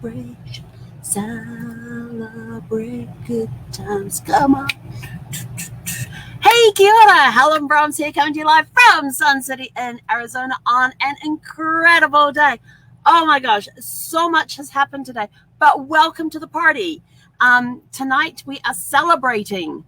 celebration, celebrate good times. Come on. Hey, kia ora. Helen Brahms here, coming to you live from Sun City in Arizona on an incredible day. Oh my gosh, so much has happened today, but welcome to the party. Tonight we are celebrating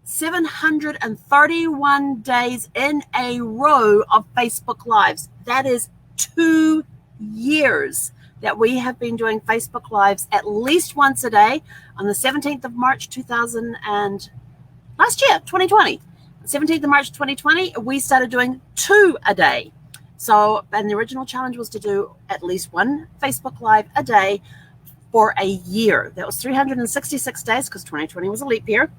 731 days in a row of Facebook Lives. That is 2 years that we have been doing Facebook Lives at least once a day. On the 17th of March 2020. 17th of March 2020, we started doing 2 a day. So, and the original challenge was to do at least one Facebook Live a day for a year. That was 366 days because 2020 was a leap year.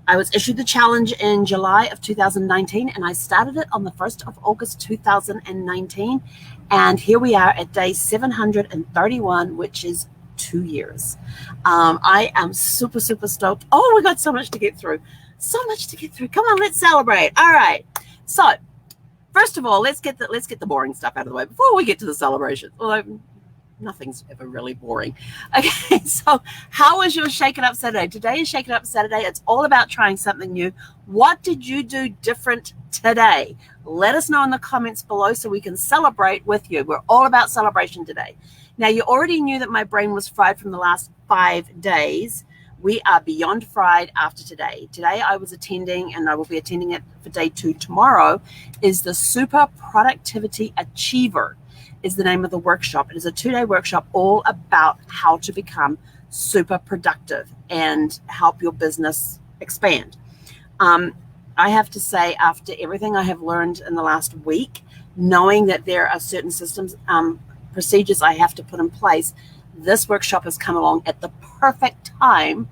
I was issued the challenge in July of 2019, and I started it on the 1st of August 2019. And here we are at day 731, which is 2 years. I am super, super stoked. Oh, we got so much to get through. So much to get through. Come on, let's celebrate. All right. So, first of all, let's get the boring stuff out of the way before we get to the celebration. Although nothing's ever really boring. Okay, so how was your Shake It Up Saturday? Today is Shake It Up Saturday. It's all about trying something new. What did you do different today? Let us know in the comments below so we can celebrate with you. We're all about celebration today. Now, you already knew that my brain was fried from the last 5 days. We are beyond fried after today. Today I was attending, and I will be attending it for day 2 tomorrow, is the Super Productivity Achiever is the name of the workshop. It is a 2-day workshop all about how to become super productive and help your business expand. I have to say, after everything I have learned in the last week, knowing that there are certain systems, procedures I have to put in place, this workshop has come along at the perfect time,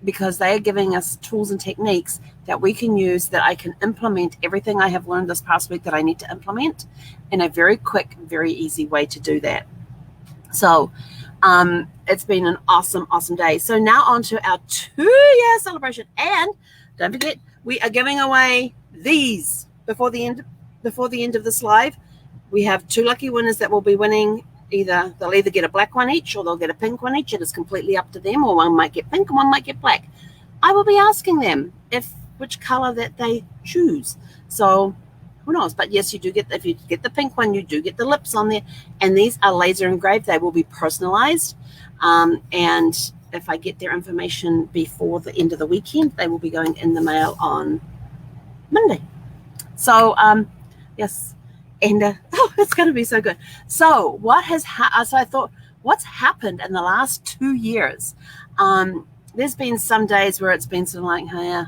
because they are giving us tools and techniques that we can use, that I can implement everything I have learned this past week that I need to implement in a very quick, very easy way to do that. So it's been an awesome, awesome day. So now on to our 2-year celebration. And don't forget, we are giving away these before the end of this live. We have 2 lucky winners that will be winning. They'll either get a black one each, or they'll get a pink one each. It is completely up to them, or one might get pink and one might get black. I will be asking them which color that they choose. So who knows? But yes, you do get, if you get the pink one, you do get the lips on there. And these are laser engraved. They will be personalized. And if I get their information before the end of the weekend, they will be going in the mail on Monday. So yes. And it's going to be so good. So what has so I thought, what's happened in the last 2 years? There's been some days where it's been sort of like, oh, yeah,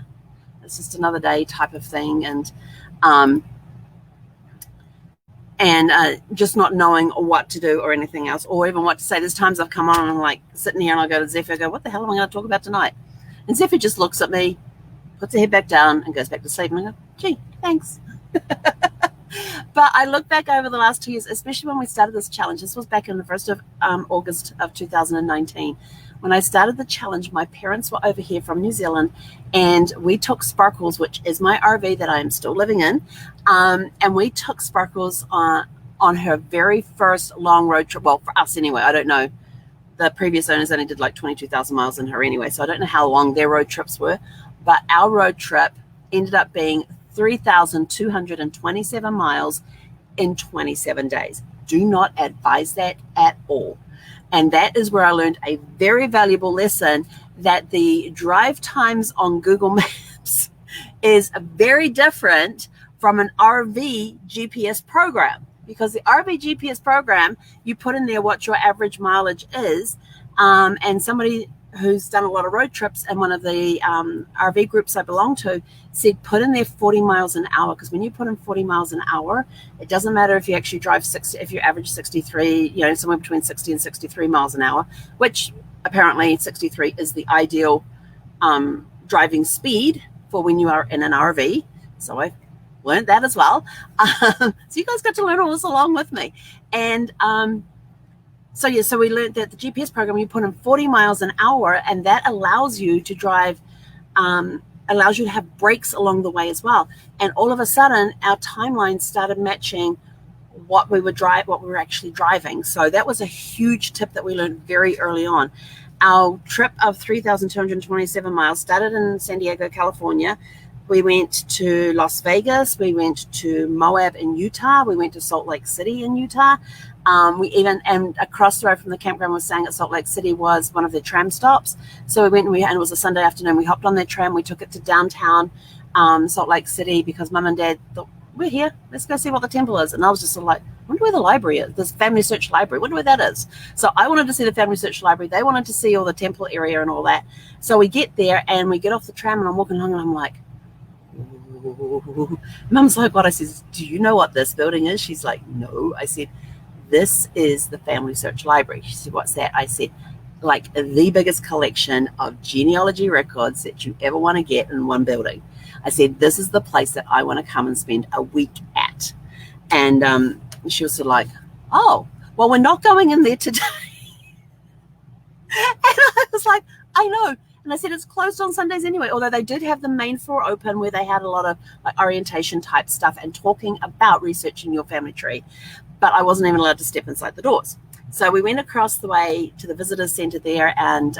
it's just another day type of thing, and just not knowing what to do or anything else, or even what to say. There's times I've come on and I'm like sitting here, and I go to Zephyr, I go, what the hell am I going to talk about tonight? And Zephyr just looks at me, puts her head back down, and goes back to sleep. And I go, gee, thanks. But I look back over the last 2 years, especially when we started this challenge. This was back in the 1st of August of 2019. When I started the challenge, my parents were over here from New Zealand, and we took Sparkles, which is my RV that I am still living in, and we took Sparkles on her very first long road trip. Well, for us anyway. I don't know. The previous owners only did like 22,000 miles in her anyway, so I don't know how long their road trips were. But our road trip ended up being 3,227 miles in 27 days. Do not advise that at all. And that is where I learned a very valuable lesson, that the drive times on Google Maps is very different from an RV GPS program, because the RV GPS program, you put in there what your average mileage is, and somebody who's done a lot of road trips, and one of the RV groups I belong to said, put in there 40 miles an hour, because when you put in 40 miles an hour, it doesn't matter if you actually drive 60, if you average 63, somewhere between 60 and 63 miles an hour, which apparently 63 is the ideal driving speed for when you are in an RV. So I learned that as well. So you guys got to learn all this along with me. And so we learned that the GPS program, you put in 40 miles an hour, and that allows you to drive, allows you to have brakes along the way as well. And all of a sudden, our timelines started matching what we were actually driving. So that was a huge tip that we learned very early on. Our trip of 3,227 miles started in San Diego, California. We went to Las Vegas. We went to Moab in Utah. We went to Salt Lake City in Utah. And across the road from the campground was saying that Salt Lake City was one of their tram stops. So we went and it was a Sunday afternoon. We hopped on their tram. We took it to downtown Salt Lake City because Mum and Dad thought, we're here, let's go see what the temple is. And I was just sort of like, I wonder where the library is, this Family Search Library, wonder where that is. So I wanted to see the Family Search Library. They wanted to see all the temple area and all that. So we get there and we get off the tram and I'm walking along and I'm like, ooh. Mum's like, what? I says, do you know what this building is? She's like, no. I said, this is the Family Search Library. She said, what's that? I said, like the biggest collection of genealogy records that you ever want to get in one building. I said, this is the place that I want to come and spend a week at. And she was sort of like, oh, well, we're not going in there today. And I was like, I know. And I said, it's closed on Sundays anyway, although they did have the main floor open where they had a lot of like orientation type stuff and talking about researching your family tree. But I wasn't even allowed to step inside the doors. So we went across the way to the visitors center there and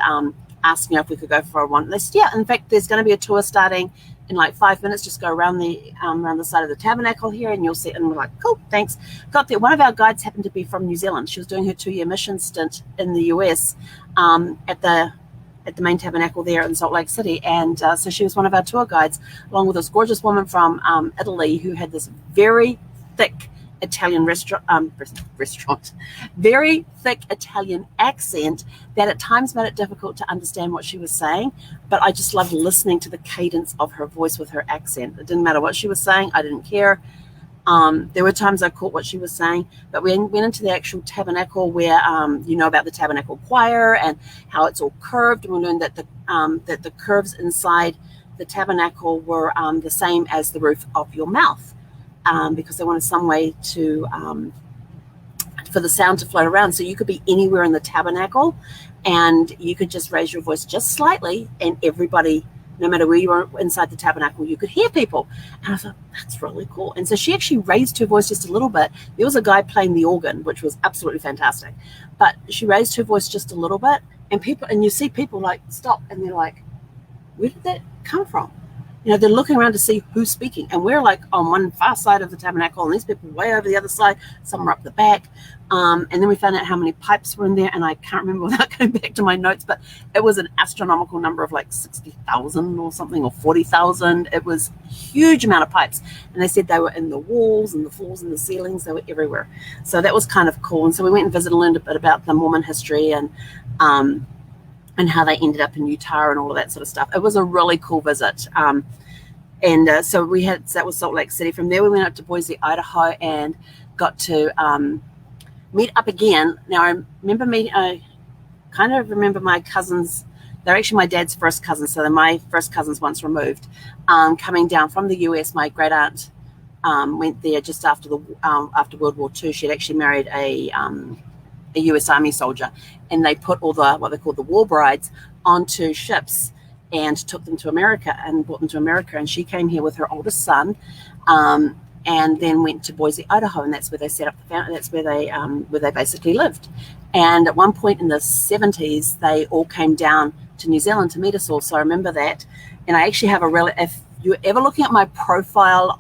asked if we could go for a one. They said, yeah, in fact, there's going to be a tour starting in like 5 minutes. Just go around the side of the tabernacle here and you'll see. And we're like, cool, thanks. Got there. One of our guides happened to be from New Zealand. She was doing her 2-year mission stint in the US at the main tabernacle there in Salt Lake City. And so she was one of our tour guides, along with this gorgeous woman from Italy who had this very thick Italian very thick Italian accent that at times made it difficult to understand what she was saying. But I just loved listening to the cadence of her voice with her accent. It didn't matter what she was saying. I didn't care. There were times I caught what she was saying, but we went into the actual tabernacle where about the tabernacle choir and how it's all curved. And we learned that the curves inside the tabernacle were the same as the roof of your mouth. Because they wanted some way for the sound to float around. So you could be anywhere in the tabernacle and you could just raise your voice just slightly and everybody, no matter where you were inside the tabernacle, you could hear people. And I thought, that's really cool. And so she actually raised her voice just a little bit. There was a guy playing the organ, which was absolutely fantastic. But she raised her voice just a little bit and you see people like stop and they're like, where did that come from? They're looking around to see who's speaking. And we're like on one far side of the tabernacle and these people way over the other side. Some are up the back. And then we found out how many pipes were in there. And I can't remember without going back to my notes, but it was an astronomical number of like 60,000 or something, or 40,000. It was a huge amount of pipes. And they said they were in the walls and the floors and the ceilings. They were everywhere. So that was kind of cool. And so we went and visited and learned a bit about the Mormon history and how they ended up in Utah and all of that sort of stuff. It was a really cool visit. So that was Salt Lake City. From there, we went up to Boise, Idaho, and got to meet up again. Now, I kind of remember my cousins. They're actually my dad's first cousins, so they're my first cousins once removed. Coming down from the US, my great aunt went there just after after World War II. She had actually married a US Army soldier, and they put all what they called the war brides onto ships and took them to America and brought them to America. And she came here with her oldest son, and then went to Boise, Idaho, and that's where they set up the family. That's where they basically lived. And at one point in the 70s, they all came down to New Zealand to meet us all. So I remember that. And I actually have if you're ever looking at my profile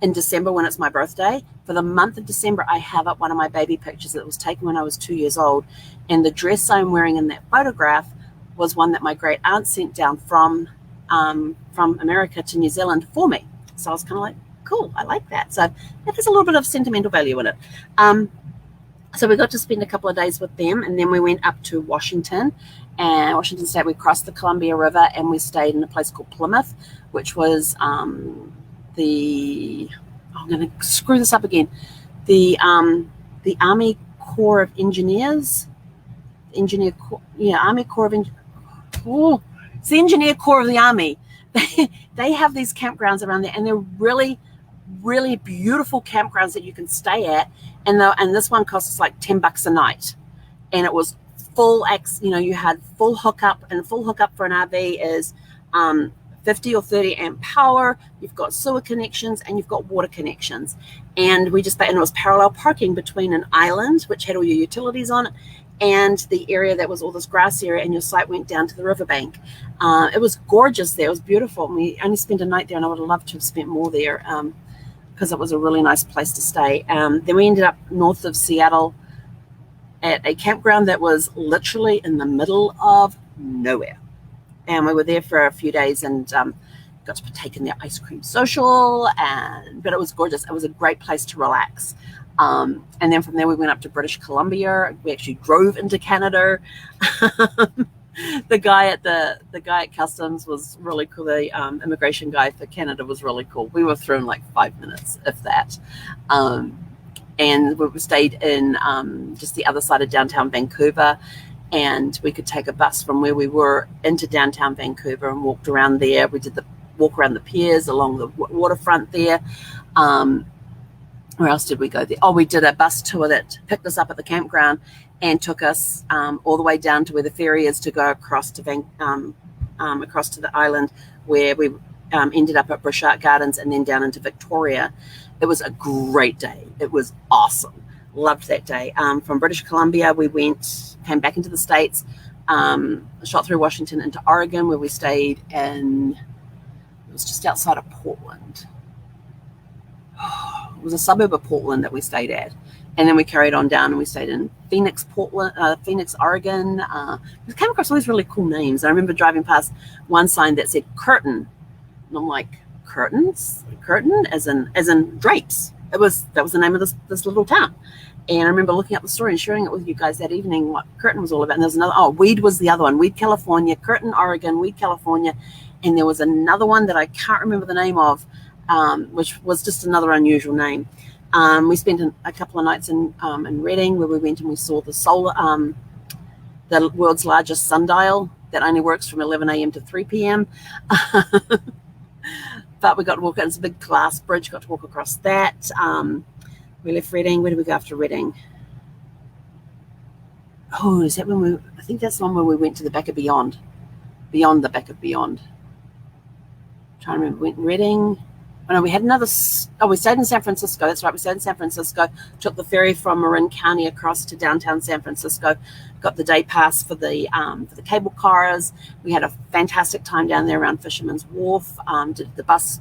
in December when it's my birthday, for the month of December, I have up one of my baby pictures that was taken when I was 2 years old. And the dress I'm wearing in that photograph was one that my great aunt sent down from America to New Zealand for me. So I was kind of like, cool, I like that. So that has a little bit of sentimental value in it. So we got to spend a couple of days with them, and then we went up to Washington State. We crossed the Columbia River, and we stayed in a place called Plymouth, which was I'm going to screw this up again. The Army Corps of Engineers, Army Corps of Engineers. Oh, it's the Engineer Corps of the Army. They have these campgrounds around there, and they're really, really beautiful campgrounds that you can stay at. And this one costs us like $10 a night, and it was full. You had full hookup, and full hookup for an RV is 50 or 30 amp power. You've got sewer connections and you've got water connections. And and it was parallel parking between an island, which had all your utilities on it, and the area that was all this grass area, and your site went down to the riverbank. It was gorgeous there. It was beautiful. And we only spent a night there, and I would have loved to have spent more there because it was a really nice place to stay. Then we ended up north of Seattle at a campground that was literally in the middle of nowhere. And we were there for a few days and got to partake in their ice cream social, but it was gorgeous. It was a great place to relax. And then from there we went up to British Columbia. We actually drove into Canada. The guy at customs was really cool. The immigration guy for Canada was really cool. We were through in like 5 minutes, if that. And we stayed in just the other side of downtown Vancouver. And we could take a bus from where we were into downtown Vancouver and walked around there. We did the walk around the piers along the waterfront there. Where else did we go there? Oh, we did a bus tour that picked us up at the campground and took us all the way down to where the ferry is to go across to across to the island, where we ended up at Burchard Gardens and then down into Victoria. It was a great day. It was awesome. Loved that day. From British Columbia, we came back into the States, shot through Washington into Oregon, where we stayed in, it was just outside of Portland. It was a suburb of Portland that we stayed at. And then we carried on down and we stayed in Phoenix, Oregon. We came across all these really cool names. I remember driving past one sign that said curtain. And I'm like, curtains? Curtain? As in drapes. That was the name of this little town. And I remember looking up the story and sharing it with you guys that evening, what Curtin was all about. And there's another, Weed was the other one. Weed, California, Curtin, Oregon, Weed, California. And there was another one that I can't remember the name of, which was just another unusual name. We spent a couple of nights in Reading, where we went and we saw the world's largest sundial that only works from 11 a.m. to 3 p.m. But we got to walk, it's a big glass bridge, got to walk across that. We left Reading. Where did we go after Reading? Oh, is that when I think that's the one where we went to the back of Beyond the back of Beyond. I'm trying to remember, we went Reading. Oh no, we had we stayed in San Francisco. That's right, we stayed in San Francisco, took the ferry from Marin County across to downtown San Francisco, got the day pass for the cable cars. We had a fantastic time down there around Fisherman's Wharf. Did the bus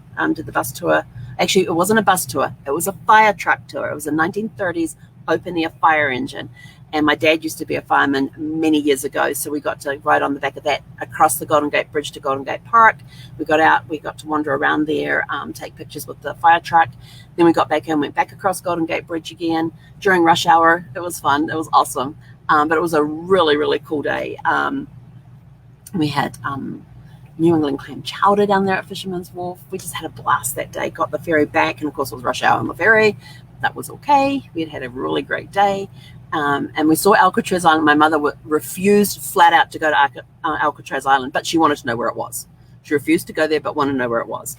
tour. Actually, it wasn't a bus tour. It was a fire truck tour. It was a 1930s open-air fire engine. And my dad used to be a fireman many years ago, so we got to ride on the back of that across the Golden Gate Bridge to Golden Gate Park. We got out, we got to wander around there, take pictures with the fire truck. Then we got back in, went back across Golden Gate Bridge again during rush hour. It was fun. It was awesome. But it was a really, really cool day. We had New England clam chowder down there at Fisherman's Wharf. We just had a blast that day. Got the ferry back, and of course it was rush hour on the ferry. That was okay. We had a really great day. And we saw Alcatraz Island. My mother refused flat out to go to Alcatraz Island, but she wanted to know where it was. She refused to go there, but wanted to know where it was.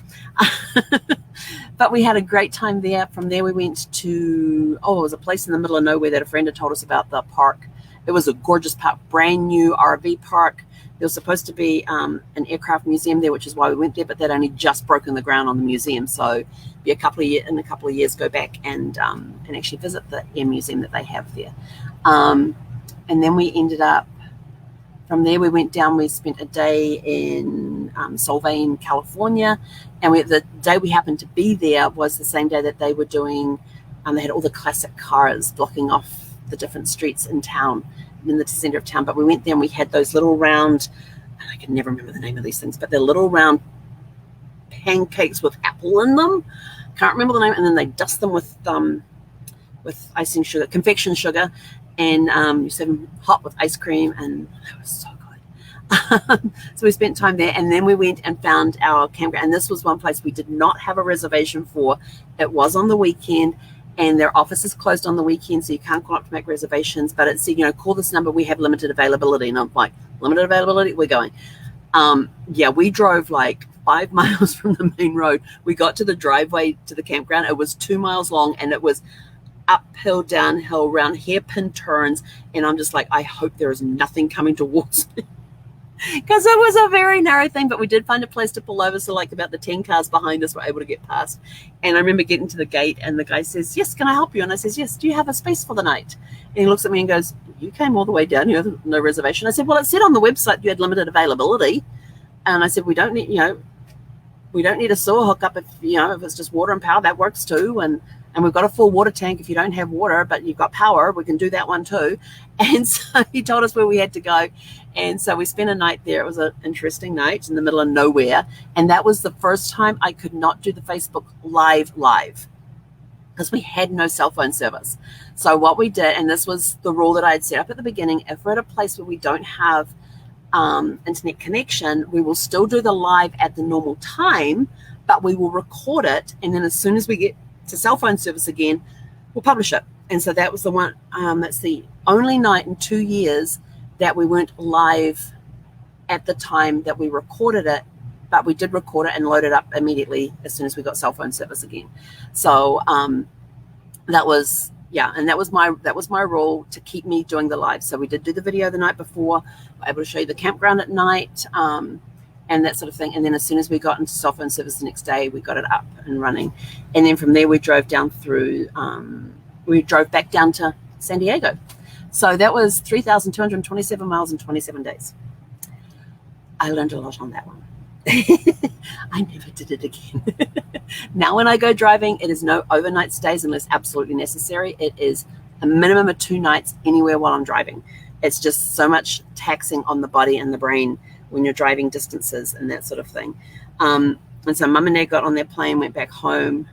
But we had a great time there. From there, we went to, it was a place in the middle of nowhere that a friend had told us about, the park. It was a gorgeous park, brand new RV park. There was supposed to be an aircraft museum there, which is why we went there, but they'd only just broken the ground on the museum. So in a couple of years, go back and actually visit the air museum that they have there. And then we ended up, from there we went down, we spent a day in Solvang, California. And the day we happened to be there was the same day that they were doing, they had all the classic cars blocking off the different streets in town, in the center of town. But we went there and we had those little round, I can never remember the name of these things, but they're little round pancakes with apple in them. Can't remember the name. And then they dust them with icing sugar, confection sugar, and you serve them hot with ice cream, and it was so good. So we spent time there, and then we went and found our campground. And this was one place we did not have a reservation for. It was on the weekend, and their office is closed on the weekend, so you can't go up to make reservations. But it said, call this number, we have limited availability. And I'm like, limited availability? We're going. We drove like 5 miles from the main road. We got to the driveway to the campground. It was 2 miles long, and it was uphill, downhill, round hairpin turns. And I'm just like, I hope there is nothing coming towards me. because it was a very narrow thing, but we did find a place to pull over. So like about the 10 cars behind us were able to get past. And I remember getting to the gate and the guy says, yes, can I help you? And I says, yes, do you have a space for the night? And he looks at me and goes, you came all the way down here with no reservation. I said, well, it said on the website you had limited availability. And I said, we don't need, we don't need a sewer hookup if it's just water and power, that works too. And we've got a full water tank if you don't have water, but you've got power, we can do that one too. And so he told us where we had to go. And so we spent a night there. It was an interesting night in the middle of nowhere. And that was the first time I could not do the Facebook live because we had no cell phone service. So what we did, and this was the rule that I had set up at the beginning, if we're at a place where we don't have internet connection, we will still do the live at the normal time, but we will record it. And then as soon as we get to cell phone service again, we'll publish it. And so that was the one, that's the only night in 2 years that we weren't live at the time that we recorded it, but we did record it and load it up immediately as soon as we got cell phone service again. So that was, and that was my rule to keep me doing the live. So we did do the video the night before, we were able to show you the campground at night, and that sort of thing. And then as soon as we got into cell phone service the next day, we got it up and running. And then from there, we drove down through, we drove back down to San Diego. So that was 3,227 miles in 27 days. I learned a lot on that one. I never did it again. Now when I go driving, it is no overnight stays unless absolutely necessary. It is a minimum of 2 nights anywhere while I'm driving. It's just so much taxing on the body and the brain when you're driving distances and that sort of thing. And so Mum and Dad got on their plane, went back home,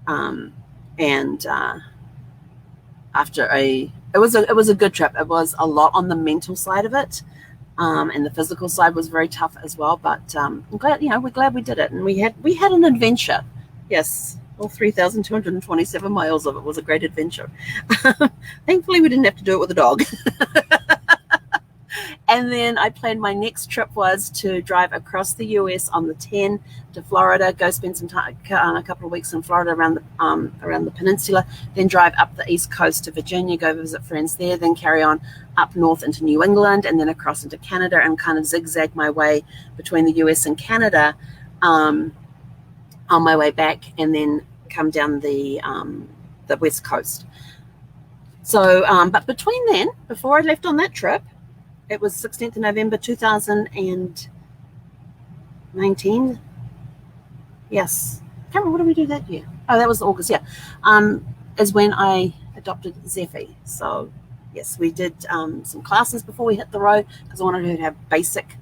and after it was a good trip. It was a lot on the mental side of it, and the physical side was very tough as well. But I'm glad, we're glad we did it, and we had an adventure. Yes, all 3,227 miles of it was a great adventure. Thankfully, we didn't have to do it with a dog. And then I planned my next trip was to drive across the U.S. on the 10 to Florida, go spend some time, a couple of weeks in Florida around the peninsula, then drive up the East Coast to Virginia, go visit friends there, then carry on up north into New England, and then across into Canada, and kind of zigzag my way between the U.S. and Canada on my way back, and then come down the West Coast. So, but between then, before I left on that trip, it was 16th of November 2019. Yes. I can't remember, what did we do that year? Oh, that was August, yeah. Is when I adopted Zephy. So, yes, we did some classes before we hit the road because I wanted her to have basic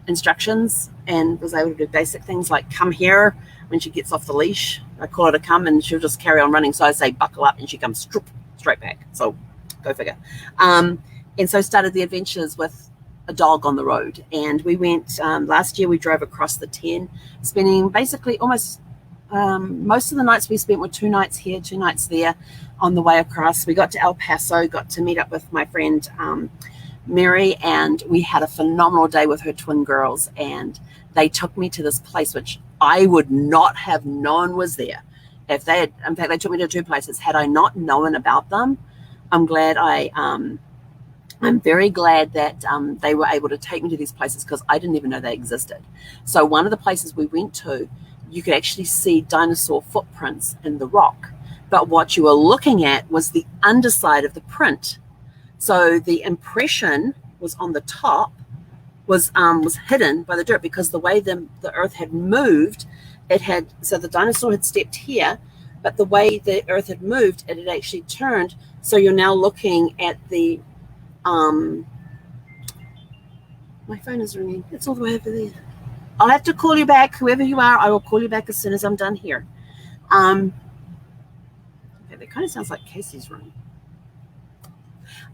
instructions and was able to do basic things like come here when she gets off the leash. I call her to come and she'll just carry on running. So I say buckle up and she comes straight back. So, go figure. And so started the adventures with a dog on the road. And we went, last year we drove across the 10, spending basically almost most of the nights we spent were 2 nights here, 2 nights there on the way across. We got to El Paso, got to meet up with my friend Mary, and we had a phenomenal day with her twin girls. And they took me to this place which I would not have known was there. If they had, in fact, they took me to 2 places. Had I not known about them, I'm very glad that they were able to take me to these places because I didn't even know they existed. So one of the places we went to, you could actually see dinosaur footprints in the rock. But what you were looking at was the underside of the print. So the impression was on the top, was hidden by the dirt because the way the earth had moved, so the dinosaur had stepped here, but the way the earth had moved, it had actually turned. So you're now looking at the my phone is ringing. It's all the way over there. I'll have to call you back. Whoever you are, I will call you back as soon as I'm done here. Okay, that kind of sounds like Casey's room.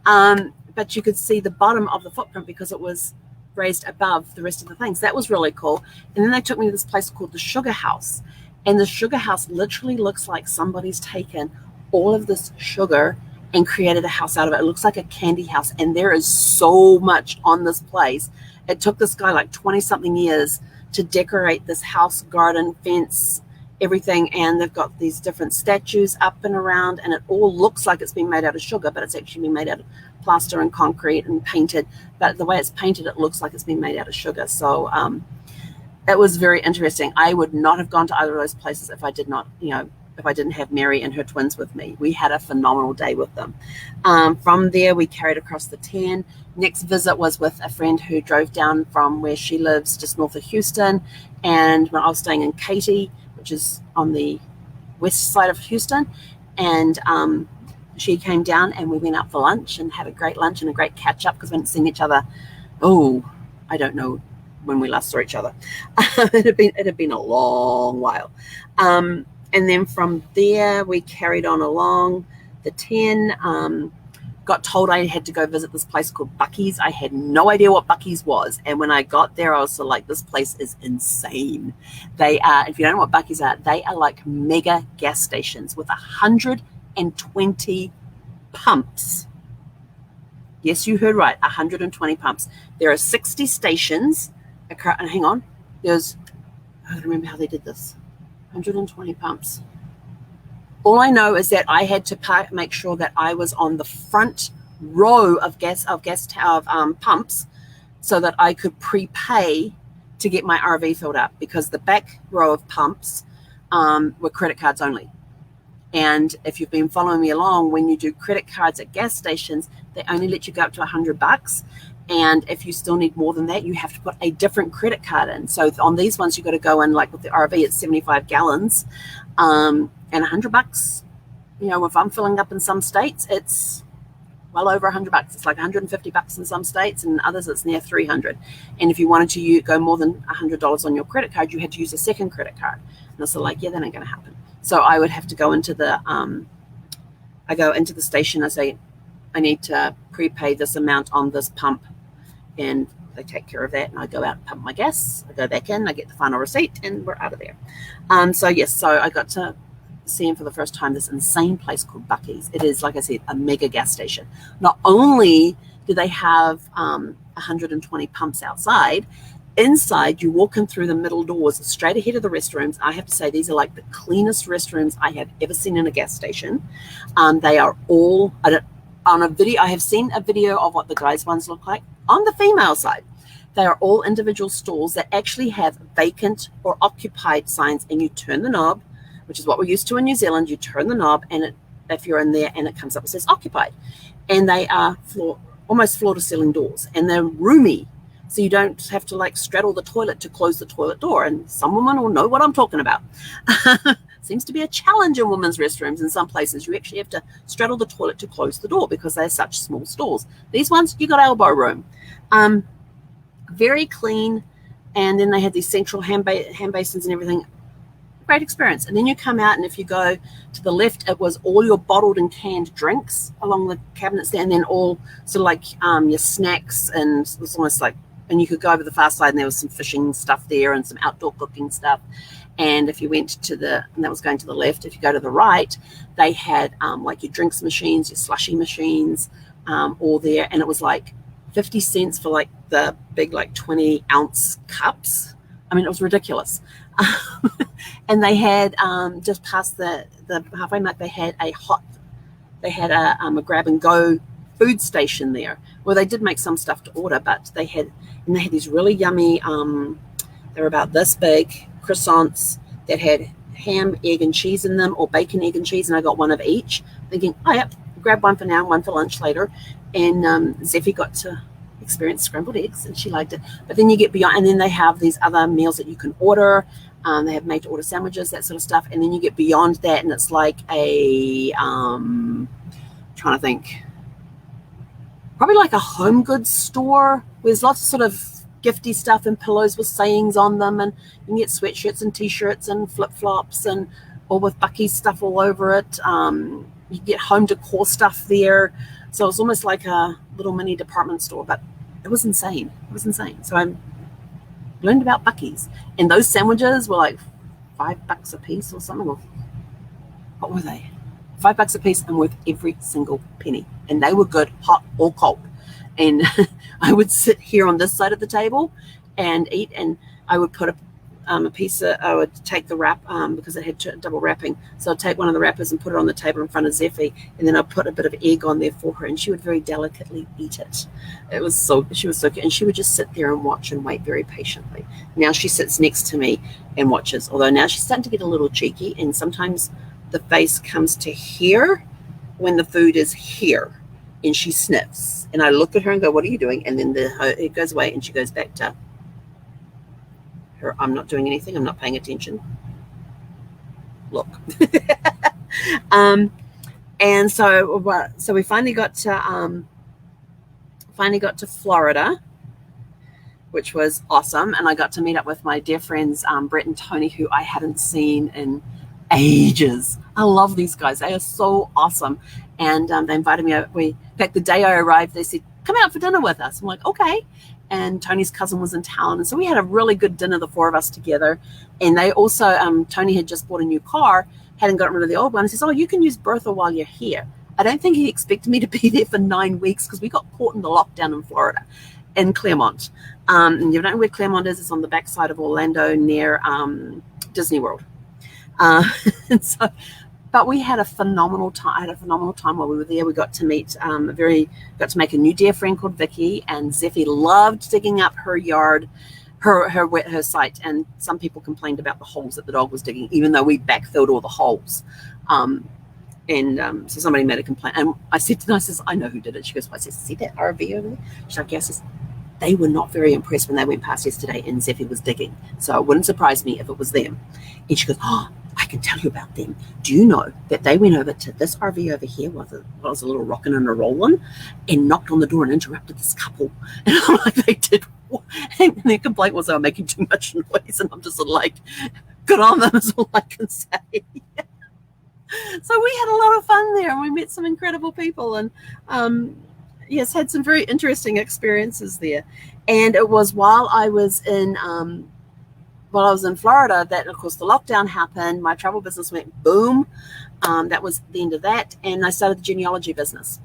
But you could see the bottom of the footprint because it was raised above the rest of the things. That was really cool. And then they took me to this place called the Sugar House. And the Sugar House literally looks like somebody's taken all of this sugar and created a house out of it. It looks like a candy house, and there is so much on this place. It took this guy like 20-something years to decorate this house, garden, fence, everything, and they've got these different statues up and around, and it all looks like it's been made out of sugar, but it's actually been made out of plaster and concrete and painted. But the way it's painted, it looks like it's been made out of sugar. So it was very interesting. I would not have gone to either of those places if I did not, if I didn't have Mary and her twins with me. We had a phenomenal day with them. From there, we carried across the 10. Next visit was with a friend who drove down from where she lives, just north of Houston. And when I was staying in Katy, which is on the west side of Houston, and she came down and we went out for lunch and had a great lunch and a great catch up because we hadn't seen each other. I don't know when we last saw each other. It had been a long while. And then from there, we carried on along the 10. Got told I had to go visit this place called Buc-ee's. I had no idea what Buc-ee's was. And when I got there, I was sort of like, this place is insane. They are, if you don't know what Buc-ee's are, they are like mega gas stations with 120 pumps. Yes, you heard right, 120 pumps. There are 60 stations. Hang on. I don't remember how they did this. 120 pumps. All I know is that I had to make sure that I was on the front row of pumps so that I could prepay to get my RV filled up, because the back row of pumps were credit cards only. And if you've been following me along, when you do credit cards at gas stations, they only let you go up to $100. And if you still need more than that, you have to put a different credit card in. So on these ones, you got to go in, like with the RV, it's 75 gallons. And $100, if I'm filling up in some states, it's well over $100. It's like $150 in some states, and in others it's near $300. And if you wanted to go more than $100 on your credit card, you had to use a second credit card. And it's like, yeah, that ain't going to happen. So I would have to go into the, station. I say, I need to prepay this amount on this pump, and they take care of that. And I go out and pump my gas. I go back in, I get the final receipt, and we're out of there. So I got to see him for the first time, this insane place called Buc-ee's. It is, like I said, a mega gas station. Not only do they have 120 pumps outside, inside you walk in through the middle doors straight ahead of the restrooms. I have to say, these are like the cleanest restrooms I have ever seen in a gas station. They are all on a video. I have seen a video of what the guys' ones look like. On the female side, they are all individual stalls that actually have vacant or occupied signs, and you turn the knob, which is what we're used to in New Zealand. You turn the knob, and if you're in there, and it comes up, it says occupied. And they are almost floor-to-ceiling doors, and they're roomy, so you don't have to straddle the toilet to close the toilet door. And some women will know what I'm talking about. Seems to be a challenge in women's restrooms in some places. You actually have to straddle the toilet to close the door because they're such small stalls. These ones, you got elbow room. Very clean, and then they had these central hand basins and everything. Great experience. And then you come out, and if you go to the left, it was all your bottled and canned drinks along the cabinets there, and then all sort of like your snacks, and it was almost like, and you could go over the far side, and there was some fishing stuff there and some outdoor cooking stuff. And if you went and that was going to the left, if you go to the right, they had like your drinks machines, your slushy machines, all there, and it was like 50 cents for like the big 20-ounce cups. I mean, it was ridiculous. And they had just past the halfway mark, they had a grab and go food station there, where they did make some stuff to order, but they had these really yummy, they were about this big croissants that had ham, egg, and cheese in them, or bacon, egg, and cheese, and I got one of each, thinking, oh yep, grab one for now, one for lunch later. And Zeffie got to experience scrambled eggs, and she liked it. But then you get beyond, and then they have these other meals that you can order. They have made to order sandwiches, that sort of stuff. And then you get beyond that, and it's like a trying to think, probably like a home goods store where there's lots of sort of gifty stuff and pillows with sayings on them, and you can get sweatshirts and t-shirts and flip-flops and all with Buc-ee's stuff all over it. You get home decor stuff there. So it was almost like a little mini department store, but it was insane. It was insane. So I learned about Buc-ee's, and those sandwiches were like $5 a piece or something. What were they? $5 a piece, and worth every single penny. And they were good, hot or cold. And I would sit here on this side of the table and eat, and I would put a piece of, I would take the wrap because it had double wrapping. So I'd take one of the wrappers and put it on the table in front of Zeffie, and then I'd put a bit of egg on there for her, and she would very delicately eat it. She was so cute, and she would just sit there and watch and wait very patiently. Now she sits next to me and watches, although now she's starting to get a little cheeky, and sometimes the face comes to here when the food is here, and she sniffs, and I look at her and go, what are you doing? And then it goes away, and she goes back to her, I'm not doing anything, I'm not paying attention. Look. And so we finally got to Florida, which was awesome, and I got to meet up with my dear friends Brett and Tony, who I hadn't seen in ages. I love these guys. They are so awesome. And they invited me over. In fact, the day I arrived, they said, come out for dinner with us. I'm like, okay. And Tony's cousin was in town. And so we had a really good dinner, the four of us together. And they also, Tony had just bought a new car, hadn't gotten rid of the old one. He says, oh, you can use Bertha while you're here. I don't think he expected me to be there for 9 weeks because we got caught in the lockdown in Florida, in Claremont. And you don't know where Claremont is. It's on the backside of Orlando near Disney World. But we had a phenomenal time. I had a phenomenal time while we were there. We got to meet got to make a new dear friend called Vicky, and Zeffie loved digging up her yard, her site. And some people complained about the holes that the dog was digging, even though we backfilled all the holes. So somebody made a complaint, and I said to her, I know who did it. She goes, well, I said, see that RV over there? She's like, yes. They were not very impressed when they went past yesterday and Zeffie was digging. So it wouldn't surprise me if it was them. And she goes, oh, I can tell you about them. Do you know that they went over to this RV over here while it was a little rocking and a rolling, and knocked on the door and interrupted this couple? And I'm like, they did what? And their complaint was they were making too much noise. And I'm just like, good on them is all I can say. So we had a lot of fun there, and we met some incredible people, and yes, had some very interesting experiences there. And it was while I was in Florida that, of course, the lockdown happened. My travel business went boom. That was the end of that. And I started the genealogy business.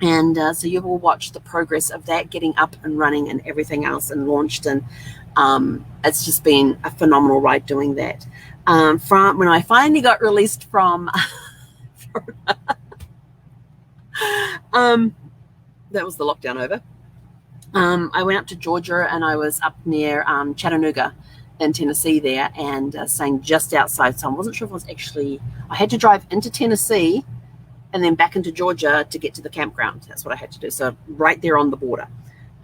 And so you will watch the progress of that getting up and running and everything else and launched. And it's just been a phenomenal ride doing that. From when I finally got released from Florida, that was the lockdown over. I went up to Georgia, and I was up near Chattanooga in Tennessee there, and staying just outside. So I wasn't sure if it was actually, I had to drive into Tennessee and then back into Georgia to get to the campground. That's what I had to do. So right there on the border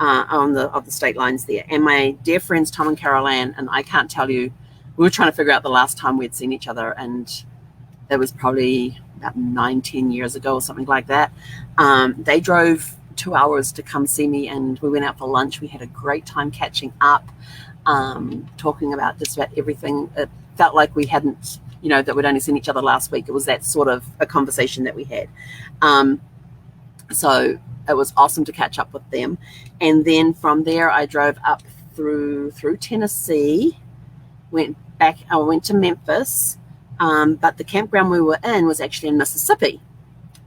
of the state lines there. And my dear friends Tom and Carol Ann, and I can't tell you, we were trying to figure out the last time we'd seen each other, and it was probably about 9-10 years ago or something like that. They drove 2 hours to come see me, and we went out for lunch. We had a great time catching up, talking about just about everything. It felt like we hadn't, that we'd only seen each other last week. It was that sort of a conversation that we had. So it was awesome to catch up with them. And then from there, I drove up through Tennessee, went to Memphis, but the campground we were in was actually in Mississippi.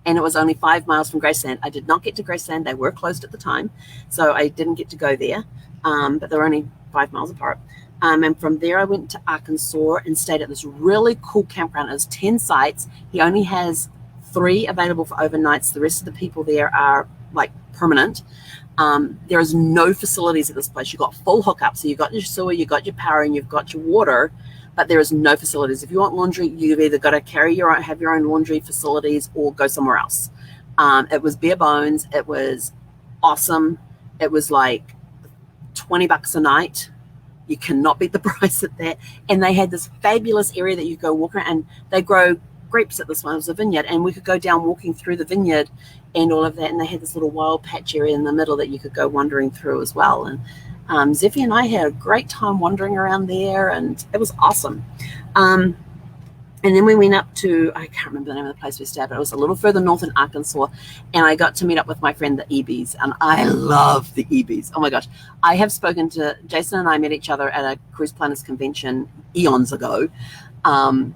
And it was only 5 miles from Graceland. I did not get to Graceland. They were closed at the time, so I didn't get to go there. But they were only 5 miles apart. And from there, I went to Arkansas and stayed at this really cool campground. It was 10 sites. He only has 3 available for overnights. The rest of the people there are like permanent. There is no facilities at this place. You've got full hookup. So you've got your sewer, you've got your power, and you've got your water. But there is no facilities. If you want laundry, you've either got to have your own laundry facilities or go somewhere else. It was bare bones. It was awesome. It was like $20 a night. You cannot beat the price at that. And they had this fabulous area that you go walk around, and they grow grapes at this one. It was a vineyard, and we could go down walking through the vineyard and all of that. And they had this little wild patch area in the middle that you could go wandering through as well. And Zeffie and I had a great time wandering around there, and it was awesome. And then we went up to, I can't remember the name of the place we stayed, but it was a little further north in Arkansas, and I got to meet up with my friend, the Ebys, and I love the Ebys. Oh my gosh. I have spoken to, Jason and I met each other at a Cruise Planners convention eons ago, and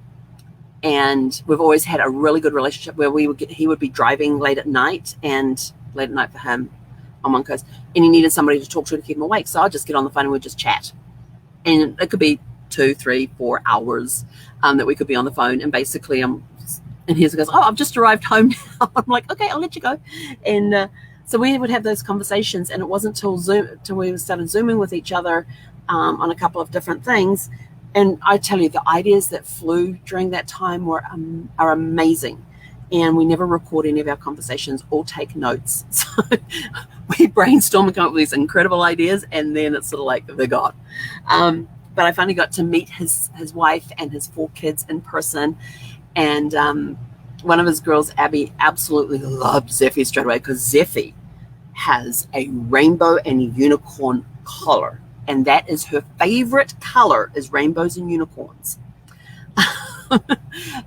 we've always had a really good relationship where he would be driving late at night for him on one coast, and he needed somebody to talk to keep him awake. So I'd just get on the phone and we'd just chat. And it could be 2, 3, 4 hours that we could be on the phone. And basically, and he goes, oh, I've just arrived home now. I'm like, okay, I'll let you go. And so we would have those conversations, and it wasn't till we started Zooming with each other on a couple of different things. And I tell you, the ideas that flew during that time are amazing. And we never record any of our conversations or take notes. So we brainstorm and come up with these incredible ideas, and then it's sort of like they're gone. But I finally got to meet his wife and his 4 kids in person. And one of his girls, Abby, absolutely loved Zeffie straight away, because Zeffie has a rainbow and unicorn collar. And that is her favorite color, is rainbows and unicorns.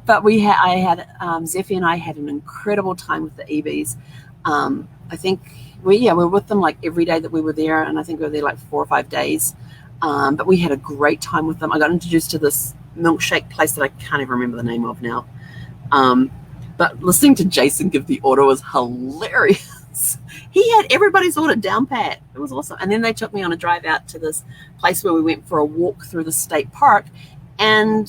But Zeffie and I had an incredible time with the EVs. I think we were with them like every day that we were there, and I think we were there like 4 or 5 days. But we had a great time with them. I got introduced to this milkshake place that I can't even remember the name of now. But listening to Jason give the order was hilarious. He had everybody's order down pat. It was awesome. And then they took me on a drive out to this place where we went for a walk through the state park. And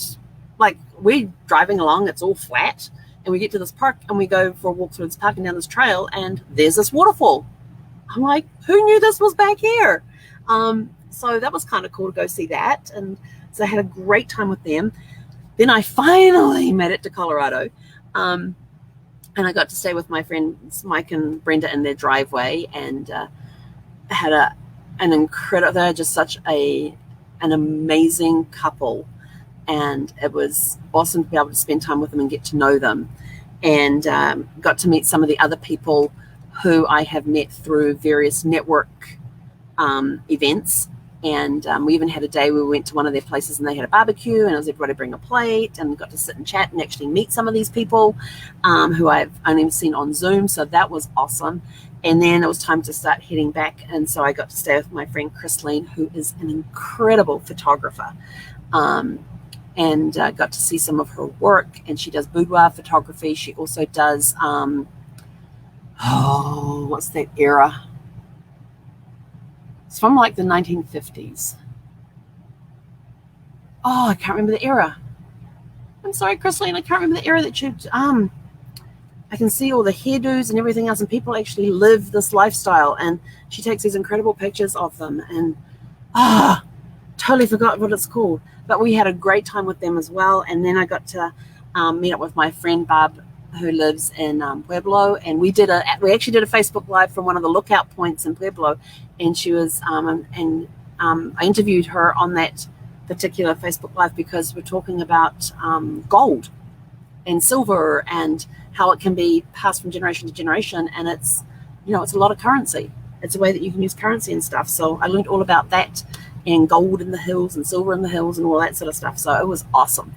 like, we're driving along, it's all flat. And we get to this park and we go for a walk through this park and down this trail, and there's this waterfall. I'm like, who knew this was back here? So that was kind of cool to go see that. And so I had a great time with them. Then I finally made it to Colorado. And I got to stay with my friends Mike and Brenda in their driveway, and had an incredible, they're just such an amazing couple. And it was awesome to be able to spend time with them and get to know them. And got to meet some of the other people who I have met through various network events. And we even had a day where we went to one of their places and they had a barbecue, and I was everybody bring a plate, and got to sit and chat and actually meet some of these people who I've only seen on Zoom. So that was awesome. And then it was time to start heading back. And so I got to stay with my friend Christine, who is an incredible photographer. And got to see some of her work. And she does boudoir photography. She also does, what's that era? It's from like the 1950s. Oh, I can't remember the era. I'm sorry, Christine, I can't remember the era that she, I can see all the hairdos and everything else, and people actually live this lifestyle, and she takes these incredible pictures of them, and totally forgot what it's called. But we had a great time with them as well. And then I got to meet up with my friend Barb, who lives in Pueblo, and we actually did a Facebook Live from one of the lookout points in Pueblo, and she was I interviewed her on that particular Facebook Live because we're talking about gold and silver and how it can be passed from generation to generation, and it's a lot of currency. It's a way that you can use currency and stuff. So I learned all about that, and gold in the hills and silver in the hills and all that sort of stuff. So it was awesome.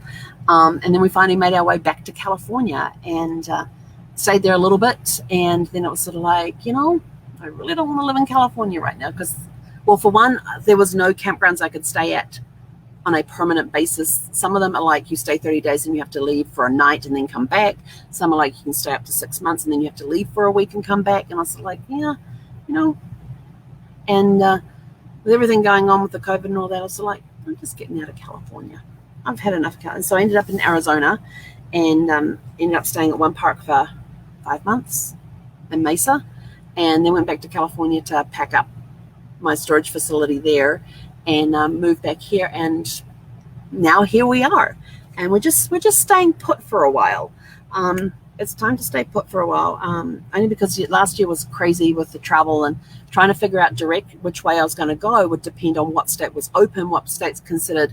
And then we finally made our way back to California and stayed there a little bit. And then it was sort of like, I really don't want to live in California right now because, well, for one, there was no campgrounds I could stay at on a permanent basis. Some of them are like you stay 30 days and you have to leave for a night and then come back. Some are like you can stay up to 6 months and then you have to leave for a week and come back. And I was like, and with everything going on with the COVID and all that, I was like, I'm just getting out of California. I've had enough. And so I ended up in Arizona and ended up staying at one park for 5 months in Mesa, and then went back to California to pack up my storage facility there and moved back here. And now here we are. And we're just staying put for a while. It's time to stay put for a while, only because last year was crazy with the travel, and trying to figure out which way I was going to go would depend on what state was open, what states considered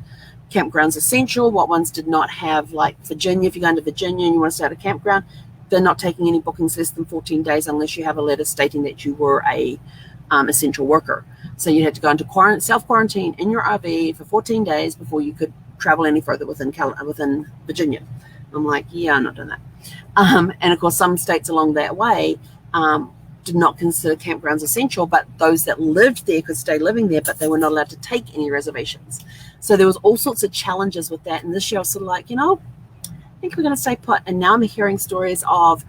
campgrounds essential, what ones did not have. Like Virginia, if you go into Virginia and you want to stay at a campground, they're not taking any bookings less than 14 days unless you have a letter stating that you were a essential worker. So you had to go into self-quarantine in your RV for 14 days before you could travel any further within Virginia. I'm like, yeah, I'm not doing that. And of course, some states along that way did not consider campgrounds essential, but those that lived there could stay living there, but they were not allowed to take any reservations. So there was all sorts of challenges with that. And this year I was sort of like, I think we're going to stay put. And now I'm hearing stories of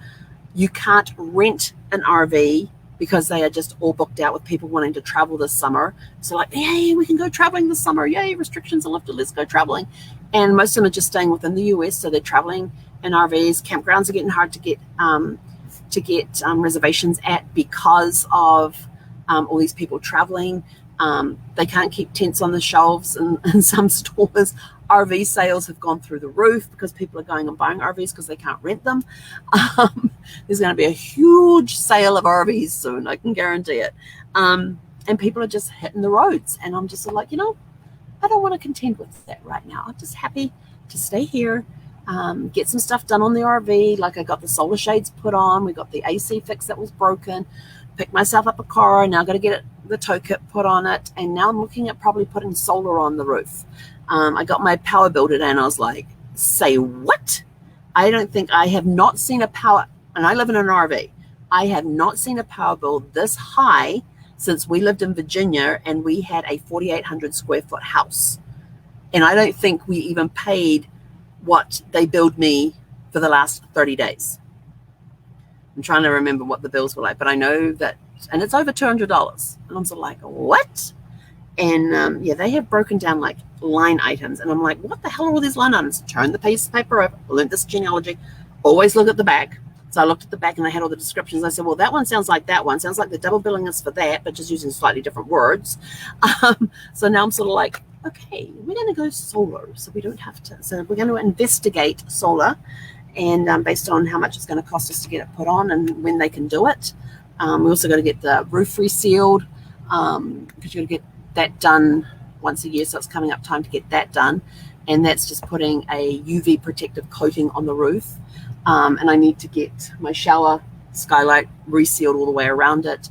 you can't rent an RV because they are just all booked out with people wanting to travel this summer. So like, yay, we can go traveling this summer. Yay, restrictions are lifted. Let's go traveling. And most of them are just staying within the US. So they're traveling in RVs. Campgrounds are getting hard to get reservations at because of all these people traveling. They can't keep tents on the shelves in some stores. RV sales have gone through the roof because people are going and buying RVs because they can't rent them. There's going to be a huge sale of RVs soon, I can guarantee it. And people are just hitting the roads. And I'm just like, I don't want to contend with that right now. I'm just happy to stay here, get some stuff done on the RV. Like I got the solar shades put on. We got the AC fixed that was broken. Picked myself up a car. Now got to get the tow kit put on it. And now I'm looking at probably putting solar on the roof. I got my power bill today and I was like, say what? I have not seen a power, and I live in an RV. I have not seen a power bill this high since we lived in Virginia and we had a 4,800 square foot house. And I don't think we even paid what they billed me for the last 30 days. I'm trying to remember what the bills were like, but I know that, and it's over $200. And I'm sort of like, what? And they have broken down like line items. And I'm like, what the hell are all these line items? Turn the piece of paper over. I learned this genealogy. Always look at the back. So I looked at the back and I had all the descriptions. I said, well, that one sounds like that one. Sounds like the double billing is for that, but just using slightly different words. So now I'm sort of like, okay, we're going to go solar. So we don't have to. So we're going to investigate solar. And based on how much it's going to cost us to get it put on and when they can do it. We also got to get the roof resealed because you're going to get that done once a year, so it's coming up time to get that done, and that's just putting a UV protective coating on the roof, and I need to get my shower skylight resealed all the way around it,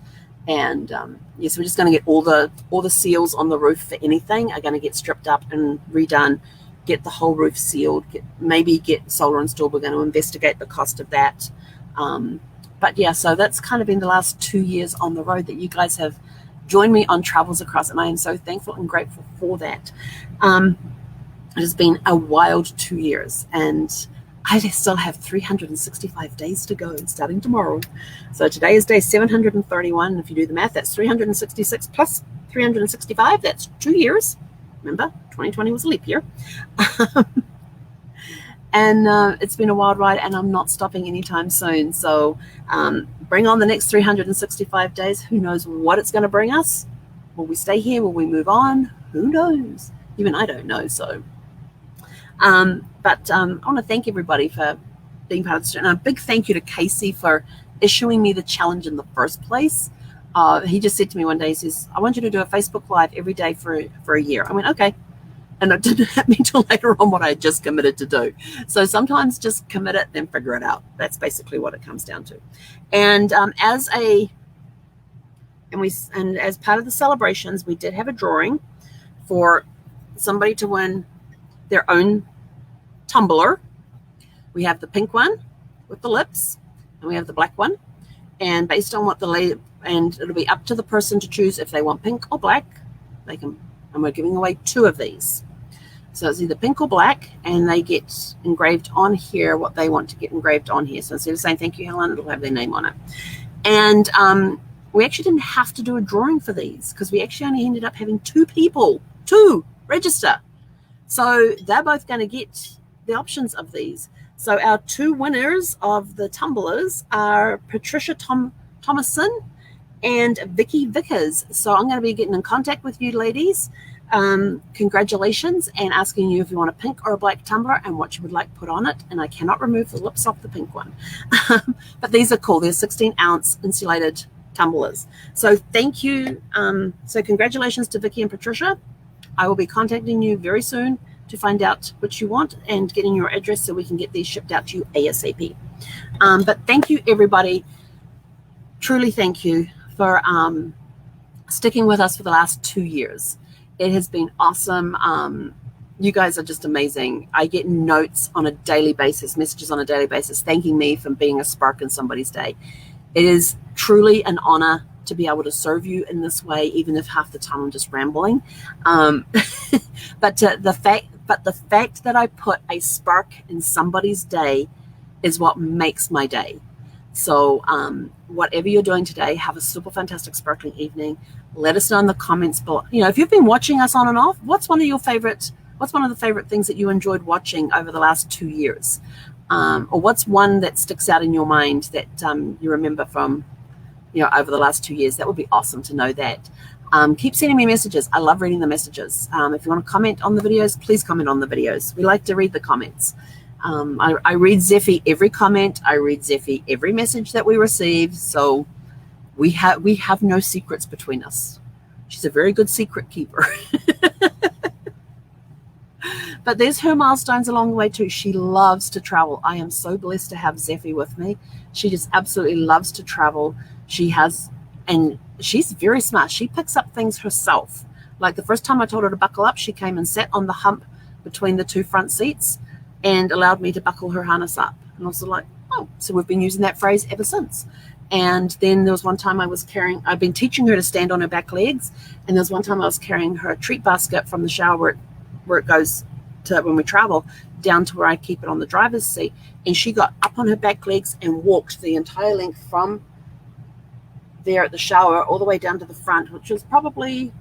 and so we're just going to get all the seals on the roof for anything are going to get stripped up and redone, get the whole roof sealed, maybe get solar installed. We're going to investigate the cost of that, but yeah, so that's kind of been the last 2 years on the road that you guys have join me on travels across, and I am so thankful and grateful for that. It has been a wild 2 years, and I still have 365 days to go, starting tomorrow. So today is day 731. If you do the math, that's 366 plus 365. That's 2 years. Remember, 2020 was a leap year. And it's been a wild ride, and I'm not stopping anytime soon. So bring on the next 365 days. Who knows what it's going to bring us? Will we stay here? Will we move on? Who knows? Even I don't know. So, but I want to thank everybody for being part of this. And a big thank you to Casey for issuing me the challenge in the first place. He just said to me one day, he says, I want you to do a Facebook Live every day for a year. I went, okay. And it didn't hit me till later on what I had just committed to do. So sometimes just commit it, then figure it out. That's basically what it comes down to. And as part of the celebrations, we did have a drawing for somebody to win their own tumbler. We have the pink one with the lips, and we have the black one. And based on what and it'll be up to the person to choose if they want pink or black. They can, and we're giving away 2 of these. So it's either pink or black, and they get engraved on here what they want to get engraved on here. So instead of saying thank you, Helen, it'll have their name on it. And we actually didn't have to do a drawing for these because we actually only ended up having 2 people, 2 register. So they're both going to get the options of these. So our 2 winners of the tumblers are Patricia Thomason and Vicky Vickers. So I'm going to be getting in contact with you ladies. Congratulations, and asking you if you want a pink or a black tumbler and what you would like put on it. And I cannot remove the lips off the pink one. But these are cool. They're 16-ounce insulated tumblers. So thank you. So congratulations to Vicky and Patricia. I will be contacting you very soon to find out what you want and getting your address so we can get these shipped out to you ASAP. But thank you, everybody. Truly thank you for sticking with us for the last 2 years. It has been awesome. You guys are just amazing. I get notes on a daily basis, messages on a daily basis, thanking me for being a spark in somebody's day. It is truly an honor to be able to serve you in this way, even if half the time I'm just rambling. But the fact that I put a spark in somebody's day is what makes my day. So whatever you're doing today, have a super fantastic sparkling evening. Let us know in the comments below. If you've been watching us on and off, what's one of the favorite things that you enjoyed watching over the last 2 years? Or what's one that sticks out in your mind that you remember from over the last 2 years? That would be awesome to know that. Keep sending me messages. I love reading the messages. If you want to comment on the videos, please comment on the videos. We like to read the comments. I read Zeffie every comment. I read Zeffie every message that we receive. So we have no secrets between us. She's a very good secret keeper. But there's her milestones along the way too. She loves to travel. I am so blessed to have Zeffie with me. She just absolutely loves to travel. And she's very smart. She picks up things herself. Like the first time I told her to buckle up, she came and sat on the hump between the two front seats and allowed me to buckle her harness up. And I was like, oh, so we've been using that phrase ever since. And then there was one time I've been teaching her to stand on her back legs. And there was one time I was carrying her treat basket from the shower where it goes to when we travel down to where I keep it on the driver's seat. And she got up on her back legs and walked the entire length from there at the shower all the way down to the front, which was probably,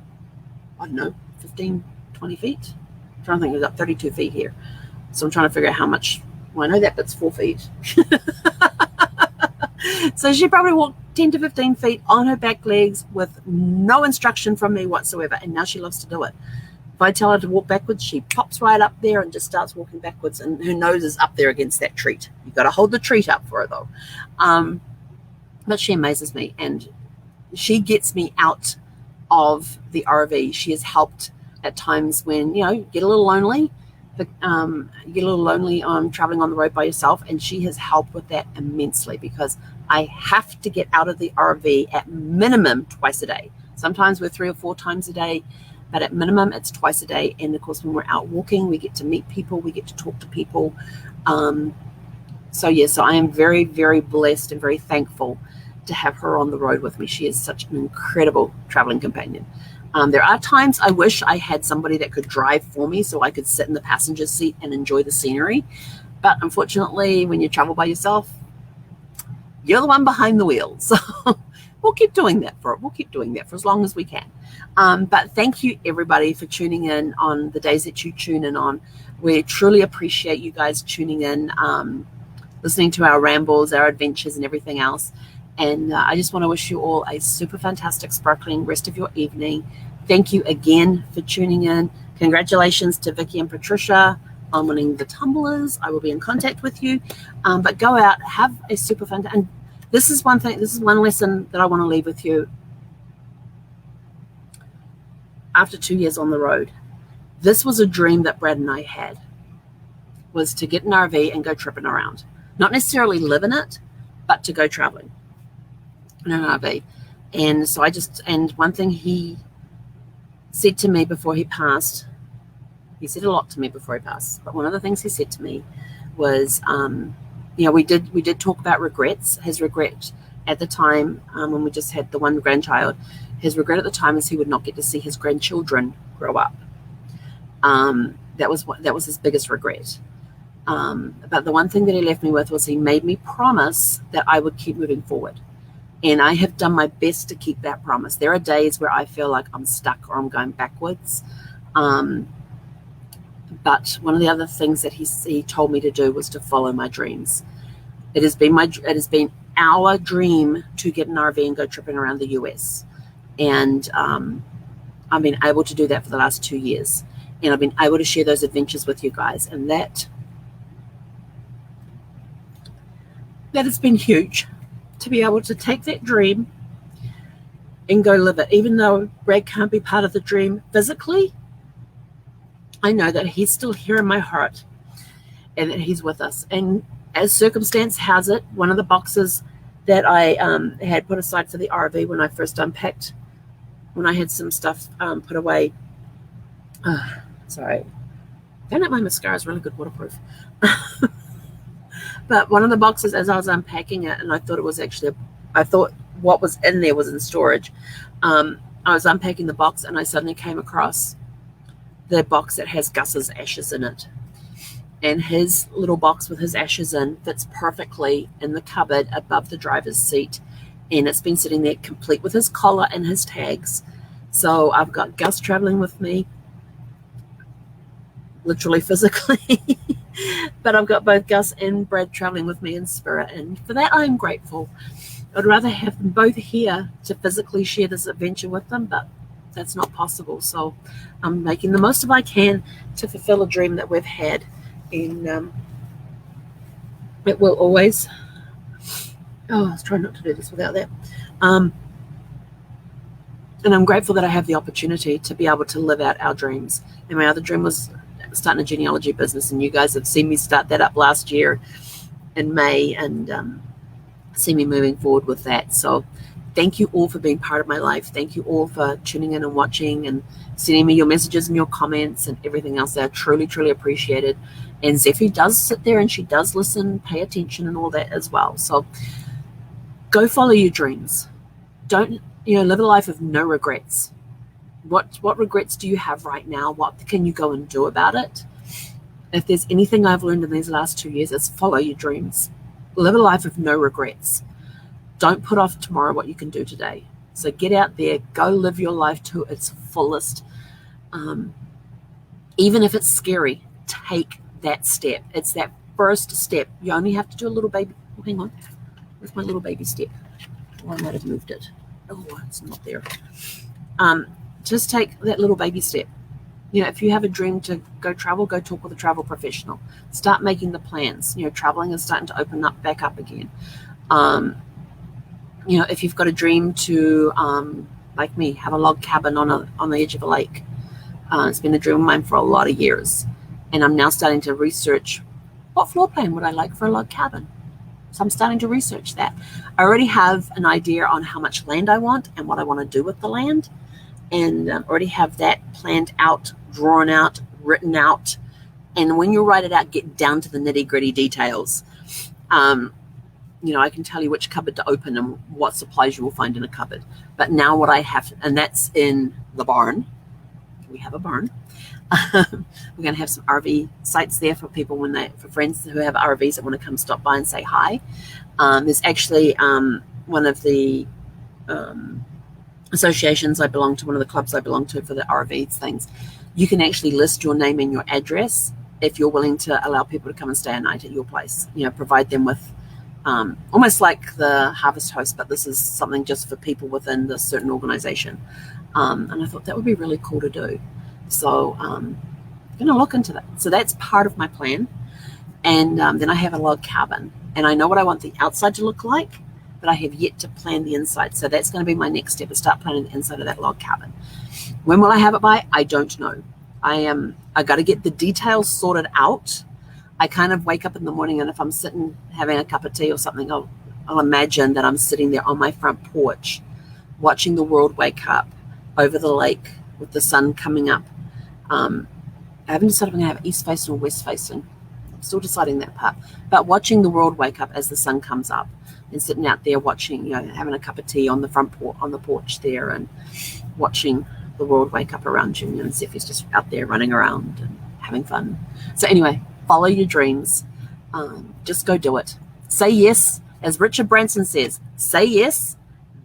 I don't know, 15, 20 feet. I'm trying to think, we've got 32 feet here. So I'm trying to figure out how much. Well, I know that bit's 4 feet. So she probably walked 10 to 15 feet on her back legs with no instruction from me whatsoever. And now she loves to do it. If I tell her to walk backwards, she pops right up there and just starts walking backwards. And her nose is up there against that treat. You've got to hold the treat up for her, though. But she amazes me. And she gets me out of the RV. She has helped at times when, you get a little lonely. You get a little lonely traveling on the road by yourself, and she has helped with that immensely because I have to get out of the RV at minimum twice a day. Sometimes we're 3 or 4 times a day, but at minimum it's twice a day. And of course, when we're out walking, we get to meet people, we get to talk to people. So I am very, very blessed and very thankful to have her on the road with me. She is such an incredible traveling companion. There are times I wish I had somebody that could drive for me so I could sit in the passenger seat and enjoy the scenery. But unfortunately, when you travel by yourself, you're the one behind the wheel. So we'll keep doing that for as long as we can. But thank you, everybody, for tuning in on the days that you tune in on. We truly appreciate you guys tuning in, listening to our rambles, our adventures, and everything else. And I just want to wish you all a super fantastic, sparkling rest of your evening. Thank you again for tuning in. Congratulations to Vicky and Patricia on winning the tumblers. I will be in contact with you. But go out, have a super fun day. And this is one lesson that I want to leave with you. After 2 years on the road, this was a dream that Brad and I had, was to get an RV and go tripping around. Not necessarily live in it, but to go traveling in an RV. And so and one thing he said to me before he passed, he said a lot to me before he passed, but one of the things he said to me was, we did talk about regrets. His regret at the time, when we just had the one grandchild, his regret at the time is he would not get to see his grandchildren grow up. That was his biggest regret. But the one thing that he left me with was he made me promise that I would keep moving forward. And I have done my best to keep that promise. There are days where I feel like I'm stuck or I'm going backwards. But one of the other things that he told me to do was to follow my dreams. It has been our dream to get an RV and go tripping around the US. And I've been able to do that for the last 2 years. And I've been able to share those adventures with you guys. And that has been huge, to be able to take that dream and go live it. Even though Brad can't be part of the dream physically, I know that he's still here in my heart and that he's with us. And as circumstance has it, one of the boxes that I had put aside for the RV when I first unpacked, when I had some stuff put away. Sorry. I found out my mascara is really good waterproof. But one of the boxes, as I was unpacking it, and I thought what was in there was in storage. I was unpacking the box, and I suddenly came across the box that has Gus's ashes in it. And his little box with his ashes in fits perfectly in the cupboard above the driver's seat. And it's been sitting there complete with his collar and his tags. So I've got Gus traveling with me, literally physically, but I've got both Gus and Brad traveling with me in spirit. And for that, I'm grateful. I'd rather have them both here to physically share this adventure with them, but that's not possible. So I'm making the most of I can to fulfill a dream that we've had. And it will always, I was trying not to do this without that. And I'm grateful that I have the opportunity to be able to live out our dreams. And my other dream was starting a genealogy business, and you guys have seen me start that up last year in May, and see me moving forward with that. So thank you all for being part of my life. Thank you all for tuning in and watching and sending me your messages and your comments and everything else. They're truly, truly appreciated. And Zephy does sit there and she does listen, pay attention and all that as well. So go follow your dreams. Don't, live a life of no regrets. What regrets do you have right now? What can you go and do about it? If there's anything I've learned in these last 2 years, it's follow your dreams. Live a life of no regrets. Don't put off tomorrow what you can do today. So get out there, go live your life to its fullest. Even if it's scary, take that step. It's that first step. You only have to do a little baby. Oh, hang on. Where's my little baby step? Oh, I might have moved it. Oh, it's not there. Just take that little baby step. If you have a dream to go travel, go talk with a travel professional. Start making the plans. Traveling is starting to open up back up again. If you've got a dream to, like me, have a log cabin on the edge of a lake. It's been a dream of mine for a lot of years. And I'm now starting to research what floor plan would I like for a log cabin. So I'm starting to research that. I already have an idea on how much land I want and what I want to do with the land. And already have that planned out, drawn out, written out. And when you write it out, get down to the nitty-gritty details. I can tell you which cupboard to open and what supplies you will find in a cupboard. But now what I have, and that's in the barn. We have a barn. We're going to have some RV sites there for people for friends who have RVs that want to come stop by and say hi. There's actually one of the associations I belong to, one of the clubs I belong to for the RV things. You can actually list your name and your address if you're willing to allow people to come and stay a night at your place. Provide them with almost like the Harvest Host, but this is something just for people within this certain organization. And I thought that would be really cool to do. So I'm going to look into that. So that's part of my plan. And then I have a log cabin. And I know what I want the outside to look like, but I have yet to plan the inside. So that's going to be my next step, is start planning the inside of that log cabin. When will I have it by? I don't know. I got to get the details sorted out. I kind of wake up in the morning, and if I'm sitting having a cup of tea or something, I'll imagine that I'm sitting there on my front porch watching the world wake up over the lake with the sun coming up. I haven't decided if I'm going to have east facing or west facing. I'm still deciding that part. But watching the world wake up as the sun comes up and sitting out there watching, having a cup of tea on the on the porch there and watching the world wake up around you. And Zephy's just out there running around and having fun. So anyway, follow your dreams. Just go do it. Say yes. As Richard Branson says, say yes,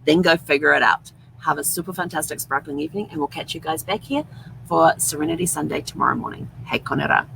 then go figure it out. Have a super fantastic sparkling evening, and we'll catch you guys back here for Serenity Sunday tomorrow morning. Hei konera.